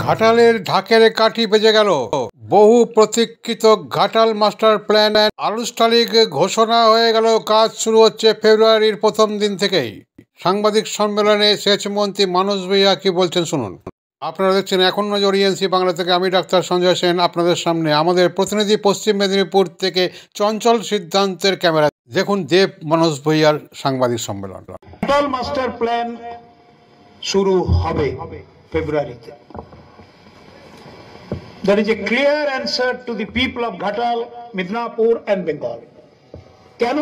ঘাটালের ঢাকের কাঠি বেজে গেল। বহু প্রতীক্ষিত ঘাটাল মাস্টার প্ল্যান আনুষ্ঠানিক ঘোষণা হয়ে গেল। কাজ শুরু হচ্ছে ফেব্রুয়ারির প্রথম দিন থেকেই। সাংবাদিক সম্মেলনে সেচ মন্ত্রী মানস ভূঁইয়া কি বলছেন শুনুন। আপনারা দেখছেন এখন নজর ইএনসি বাংলা থেকে। আমি ডাক্তার সঞ্জয় সেন আপনাদের সামনে। আমাদের প্রতিনিধি পশ্চিম মেদিনীপুর থেকে চঞ্চল সিদ্ধান্তের ক্যামেরা। দেখুন দেব মানস ভূঁইয়ার সাংবাদিক সম্মেলন। ঘাটাল মাস্টার প্ল্যান শুরু হবে ফেব্রুয়ারিতে। There is a clear answer to the people of Ghatal, Midnapur and Bengal. কেন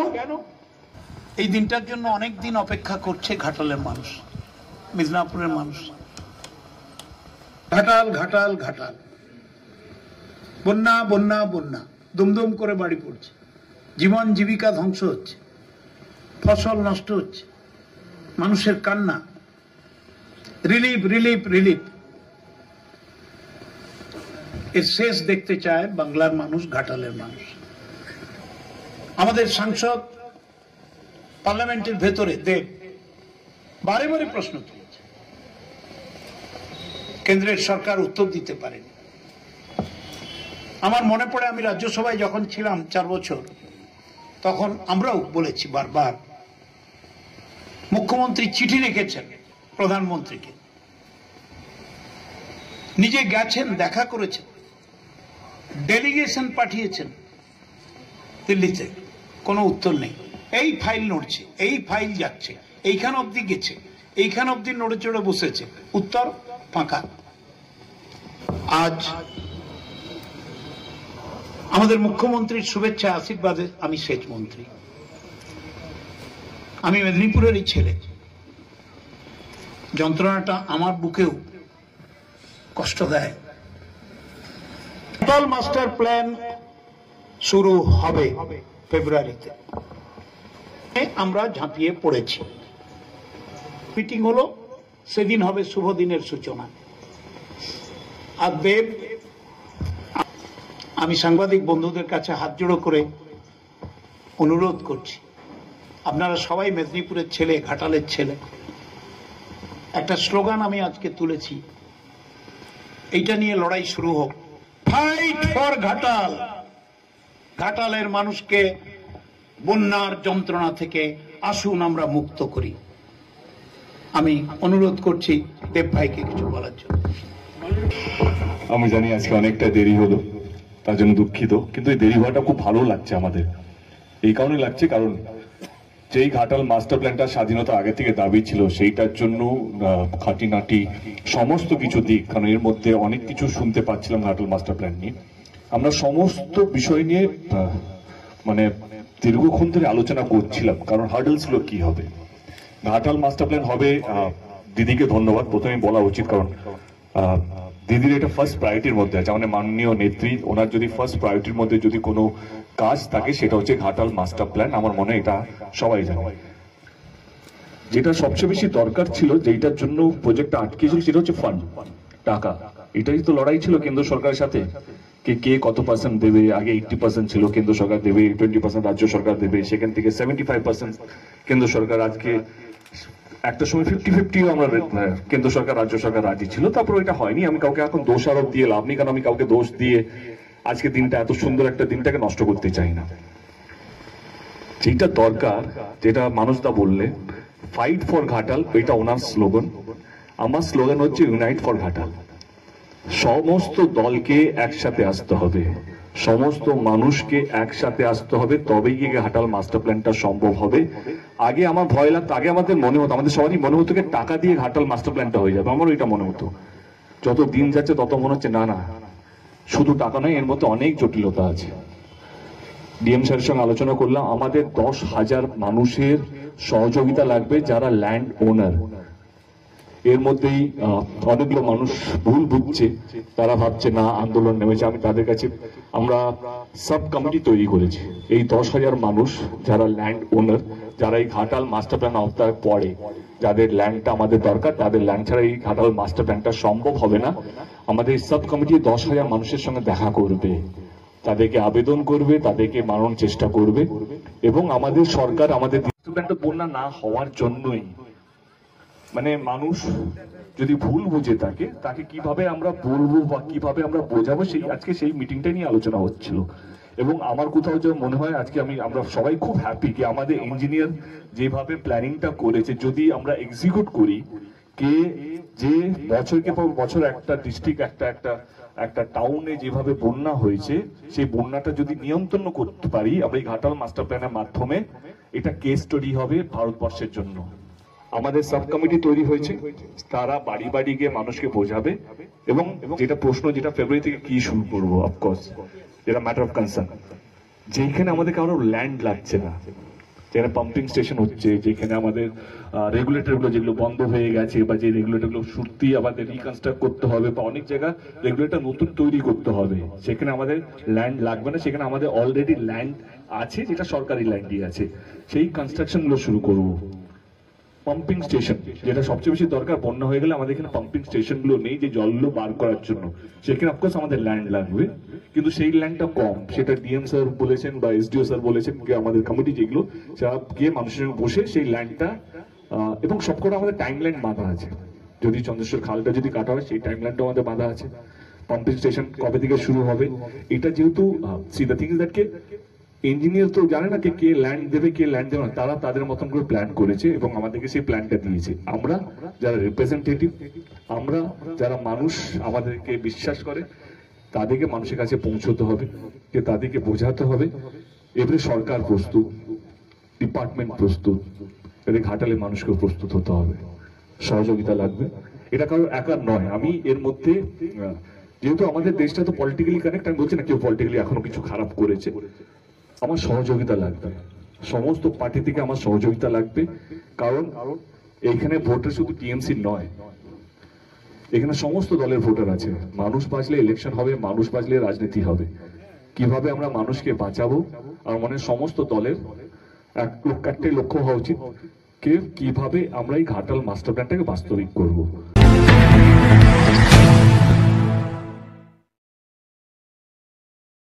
এই দিনটার জন্য অনেক দিন অপেক্ষা করছে ঘাটালের মানুষ, মিদনাপুরের মানুষ। ঘাটাল ঘাটাল ঘাটাল, বন্যা বন্যা বন্যা, দুমদুম করে বাড়ি পড়ছে, জীবন জীবিকা ধ্বংস হচ্ছে, ফসল নষ্ট হচ্ছে, মানুষের কান্না, রিলিফ রিলিফ রিলিফ। এর শেষ দেখতে চায় বাংলার মানুষ, ঘাটালের মানুষ। আমাদের সাংসদ পার্লামেন্টের ভেতরে দেব বারে বারে প্রশ্ন তুলেছে, কেন্দ্রের সরকার উত্তর দিতে পারেনি। আমার মনে পড়ে আমি রাজ্যসভায় যখন ছিলাম 4 বছর, তখন আমরাও বলেছি বারবার। মুখ্যমন্ত্রী চিঠি লিখেছেন প্রধানমন্ত্রীকে, নিজে গেছেন, দেখা করেছেন, ডেলিগেশন পাঠিয়েছেন দিল্লিতে, কোনো উত্তর নেই। এই ফাইল নড়ছে, এই ফাইল যাচ্ছে, এইখান অবধি গেছে, এইখান অবধি নড়ে চড়ে বসেছে, উত্তর ফাঁকা। আজ আমাদের মুখ্যমন্ত্রীর শুভেচ্ছা আশীর্বাদে আমি সেচ মন্ত্রী, আমি মেদিনীপুরেরই ছেলে। যন্ত্রণাটা আমার বুকেও কষ্ট দেয়। ঘাটাল মাস্টার প্ল্যান শুরু হবে ফেব্রুয়ারিতে। আমরা ঝাঁপিয়ে পড়েছি। মিটিং হলো, সেদিন হবে শুভ দিনের সূচনা। আর দেব, আমি সাংবাদিক বন্ধুদের কাছে হাত জোড়ো করে অনুরোধ করছি, আপনারা সবাই মেদিনীপুরের ছেলে, ঘাটালের ছেলে। একটা স্লোগান আমি আজকে তুলেছি, এইটা নিয়ে লড়াই শুরু হোক। Fight for Ghatal. ঘাটালের মানুষকে বন্যার যন্ত্রণা থেকে আসুন আমরা মুক্ত করি। আমি অনুরোধ করছি দেব ভাইকে কিছু বলার জন্য। আমি জানি আজকে অনেকটা দেরি হলো, তার জন্য দুঃখিত, কিন্তু এই দেরি হওয়াটা খুব ভালো লাগছে আমাদের। এই কারণে লাগছে কারণ যেই ঘাটাল মাস্টার প্ল্যানটা স্বাধীনতা আগে থেকে দাবি ছিল, সেইটার জন্য খাঁটিনাটি সমস্ত কিছু দিক, কারণ এর মধ্যে অনেক কিছু শুনতে পাচ্ছিলাম ঘাটাল মাস্টার প্ল্যান নিয়ে। আমরা সমস্ত বিষয় নিয়ে মানে দীর্ঘক্ষণ ধরে আলোচনা করছিলাম, কারণ হার্ডলস গুলো কি হবে। ঘাটাল মাস্টার প্ল্যান হবে, দিদিকে ধন্যবাদ প্রথমে বলা উচিত, কারণ দিদির এটা ফার্স্ট প্রায়োরিটির মধ্যে আছে। আমাদের মাননীয় নেত্রী, ওনার যদি ফার্স্ট প্রায়োরিটির মধ্যে যদি কোনো কাজ থাকে সেটা হচ্ছে ঘাটাল মাস্টার প্ল্যান। আমার মনে হয় এটা সবাই জানে। যেটা সবচেয়ে বেশি দরকার ছিল, যেটার জন্য প্রজেক্টটা আটকে ছিল, সেটা হচ্ছে ফান্ড, টাকা। এটাই তো লড়াই ছিল কেন্দ্র সরকারের সাথে, কে কত পার্সেন্ট দেবে। আগে 80% ছিল কেন্দ্র সরকার দেবে, 20% রাজ্য সরকার দেবে, সেখান থেকে 75% কেন্দ্র সরকার। আজকে একটা সময় 50-50 আমরা কেন্দ্র সরকার রাজ্য সরকার রাজি ছিল, তারপর এটা হয়নি। আমি কাউকে এখন দোষ আরোপ দিয়ে লাভ নেই, কারণ আমি কাউকে দোষ দিয়ে আজকে দিনটা, এত সুন্দর একটা দিনটাকে নষ্ট করতে চাই না। যেটা দরকার, যেটা মানুষদা বললে, ফাইট ফর ঘাটাল, এটা ওনার স্লোগান। আমার স্লোগান হচ্ছে ইউনাইট ফর ঘাটাল। সমস্ত দলকে একসাথে আসতে হবে, সমস্ত মানুষকে একসাথে আসতে হবে, তবেই গিয়ে ঘাটাল মাস্টার প্ল্যানটা সম্ভব হবে। আগে আমার ভয় লাগতো, আগে আমাদের মনে হতো, আমাদের সবারই মনে হতো টাকা দিয়ে ঘাটাল মাস্টার প্ল্যানটা হয়ে যাবে। আমারও এটা মনে হতো। যত দিন যাচ্ছে তত মনে হচ্ছে না না, শুধু টাকা নয়, এর মধ্যে অনেক জটিলতা আছে। ডিএম স্যারের সঙ্গে আলোচনা করলাম, আমাদের 10,000 মানুষের সহযোগিতা লাগবে যারা ল্যান্ড ওনার। এর মধ্যেই অনেকগুলো মানুষ ভুল বুঝছে, তারা ভাবছে না আন্দোলন নেমেছে। আমি তাদের কাছে, আমরা সাব কমিটি তৈরি করেছি। এই 10,000 মানুষ যারা ল্যান্ড ওনার, যারা এই ঘাটাল মাস্টার প্ল্যান আওতায় পড়ে, যাদের ল্যান্ডটা আমাদের দরকার, তাদের ল্যান্ড ছাড়া এই ঘাটাল মাস্টার প্ল্যানটা সম্ভব হবে না। আমাদের এই সাব কমিটি 10,000 মানুষের সঙ্গে দেখা করবে, তাদেরকে আবেদন করবে, তাদেরকে মানানোর চেষ্টা করবে। এবং আমাদের সরকার, আমাদের বন্যা না হওয়ার জন্যই মানে মানুষ যদি ভুল বুঝে থাকে তাকে কিভাবে আমরা বলবো বা কিভাবে আমরা বোঝাবো, সেই আজকে সেই মিটিংটা নিয়ে আলোচনা হচ্ছিল। এবং আমার কোথাও যে মনে হয় আজকে আমরা সবাই খুব হ্যাপি কি আমাদের ইঞ্জিনিয়ার যেভাবে প্ল্যানিংটা করেছে, যদি আমরা এক্সিকিউট করি, কে যে বছরকে পর বছর একটা ডিস্ট্রিক্ট একটা টাউনে যেভাবে বন্যা হয়েছে, সেই বন্যাটা যদি নিয়ন্ত্রণ করতে পারি আমরা এই ঘাটাল মাস্টার প্ল্যানের মাধ্যমে, এটা কেস স্টাডি হবে ভারতবর্ষের জন্য। আমাদের সাব কমিটি তৈরি হয়েছে, তারা বাড়ি বাড়ি গিয়ে মানুষকে বোঝাবে। এবং যেটা প্রশ্ন, যেটা ফেব্রুয়ারি থেকে কি শুরু করবো, অফকোর্স যেটা ম্যাটার অফ কনসার্ন, যেখানে আমাদের কারো ল্যান্ড লাগছে না, যেখানে পাম্পিং স্টেশন হচ্ছে, যেখানে আমাদের রেগুলেটর গুলো যেগুলো বন্ধ হয়ে গেছে, বা যে রেগুলেটর গুলো সত্যি আমাদের রিকনস্ট্রাক্ট করতে হবে, বা অনেক জায়গা রেগুলেটর নতুন তৈরি করতে হবে, সেখানে আমাদের ল্যান্ড লাগবে না, সেখানে আমাদের অলরেডি ল্যান্ড আছে, যেটা সরকারি ল্যান্ডই আছে, সেই কনস্ট্রাকশন গুলো শুরু করবো। পাম্পিং স্টেশন যেটা সবচেয়ে বেশি দরকার, বন্যা হয়ে গেলে আমাদের এখানে পাম্পিং স্টেশন গুলো নেই যে জলগুলো বার করার জন্য, সেখানে অফকোর্স আমাদের ল্যান্ড লাগবে, কিন্তু সেই ল্যান্ডটা কম। সেটা ডিএম স্যার বলেছেন বা এসডিও স্যার বলেছেন, আমাদের কমিটি যেগুলো যারা গিয়ে মানুষের সঙ্গে বসে সেই ল্যান্ডটা, এবং সবকটা আমাদের টাইম লাইন বাঁধা আছে, যদি চন্দ্রেশ্বর খালটা যদি কাটা হয় সেই টাইম লাইনটাও আমাদের বাঁধা আছে, পাম্পিং স্টেশন কবে থেকে শুরু হবে। এটা যেহেতু C the thing is that K engineer তো জানে না কে ল্যান্ড দেবে কে ল্যান্ড দেবে না, তারা তাদের মতন করে প্ল্যান করেছে এবং আমাদেরকে সেই প্ল্যানটা দিয়েছে। আমরা যারা রিপ্রেজেন্টেটিভ, আমরা যারা মানুষ আমাদেরকে বিশ্বাস করে, তাদেরকে মানুষের কাছে পৌঁছতে হবে, যে তাদেরকে বোঝাতে হবে। এবারে সরকার প্রস্তুত, ডিপার্টমেন্ট প্রস্তুত, এদের ঘাটালে মানুষকে প্রস্তুত হতে হবে, সহযোগিতা লাগবে। এটা কারো একার নয়। আমি এর মধ্যে যেহেতু আমাদের দেশটা তো পলিটিক্যালি কানেক্ট, আমি বলছি না কেউ পলিটিক্যালি এখনো কিছু খারাপ করেছে, আমার সহযোগিতা লাগবে, সমস্ত পার্টি থেকে আমার সহযোগিতা লাগবে। কারণ এইখানে ভোটার শুধু টিএমসি নয়, এখানে সমস্ত দলের ভোটার আছে। মানুষ বাঁচলে ইলেকশন হবে, মানুষ বাঁচলে রাজনীতি হবে। কিভাবে আমরা মানুষকে বাঁচাবো, আমার মনে হয় সমস্ত দলের একটাই লক্ষ্য হওয়া উচিত, কিভাবে আমরা এই ঘাটাল মাস্টার প্ল্যানটাকে বাস্তবিক করবো।